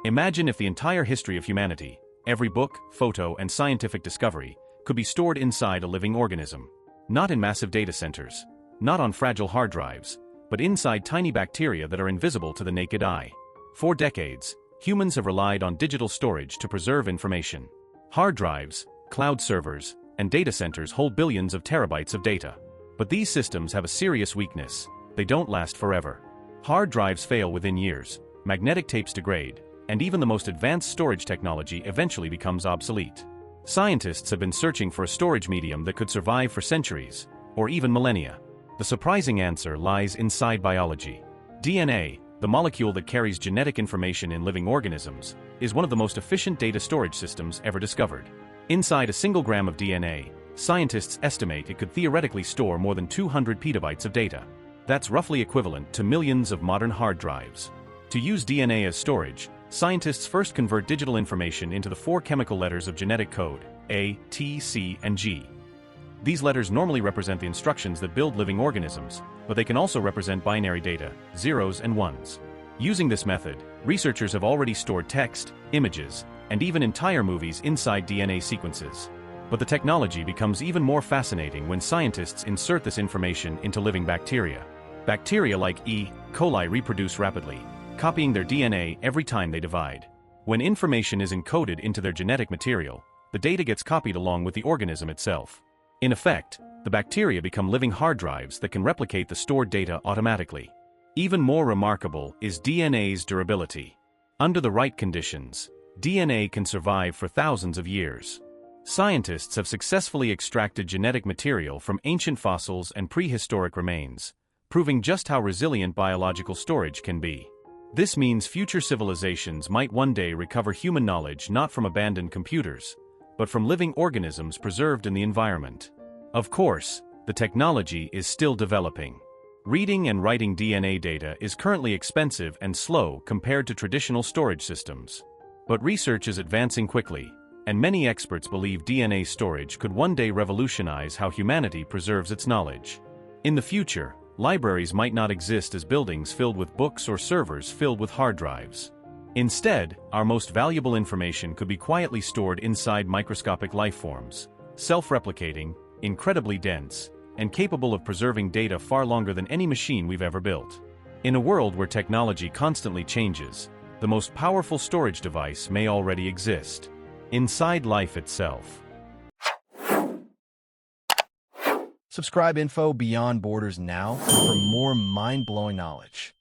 Imagine if the entire history of humanity, every book, photo, and scientific discovery, could be stored inside a living organism. Not in massive data centers, not on fragile hard drives, but inside tiny bacteria that are invisible to the naked eye. For decades, humans have relied on digital storage to preserve information. Hard drives, cloud servers, and data centers hold billions of terabytes of data. But these systems have a serious weakness: they don't last forever. Hard drives fail within years, magnetic tapes degrade, and even the most advanced storage technology eventually becomes obsolete. Scientists have been searching for a storage medium that could survive for centuries, or even millennia. The surprising answer lies inside biology. DNA, the molecule that carries genetic information in living organisms, is one of the most efficient data storage systems ever discovered. Inside a single gram of DNA, scientists estimate it could theoretically store more than 200 petabytes of data. That's roughly equivalent to millions of modern hard drives. To use DNA as storage, scientists first convert digital information into the four chemical letters of genetic code: A, T, C, and G. These letters normally represent the instructions that build living organisms, but they can also represent binary data, zeros and ones. Using this method, researchers have already stored text, images, and even entire movies inside DNA sequences. But the technology becomes even more fascinating when scientists insert this information into living bacteria. Bacteria like E. coli reproduce rapidly, copying their DNA every time they divide. When information is encoded into their genetic material, the data gets copied along with the organism itself. In effect, the bacteria become living hard drives that can replicate the stored data automatically. Even more remarkable is DNA's durability. Under the right conditions, DNA can survive for thousands of years. Scientists have successfully extracted genetic material from ancient fossils and prehistoric remains, proving just how resilient biological storage can be. This means future civilizations might one day recover human knowledge not from abandoned computers, but from living organisms preserved in the environment. Of course, the technology is still developing. Reading and writing DNA data is currently expensive and slow compared to traditional storage systems. But research is advancing quickly, and many experts believe DNA storage could one day revolutionize how humanity preserves its knowledge. In the future, libraries might not exist as buildings filled with books or servers filled with hard drives. Instead, our most valuable information could be quietly stored inside microscopic lifeforms, self-replicating, incredibly dense, and capable of preserving data far longer than any machine we've ever built. In a world where technology constantly changes, the most powerful storage device may already exist inside life itself. Subscribe Info Beyond Borders now for more mind-blowing knowledge.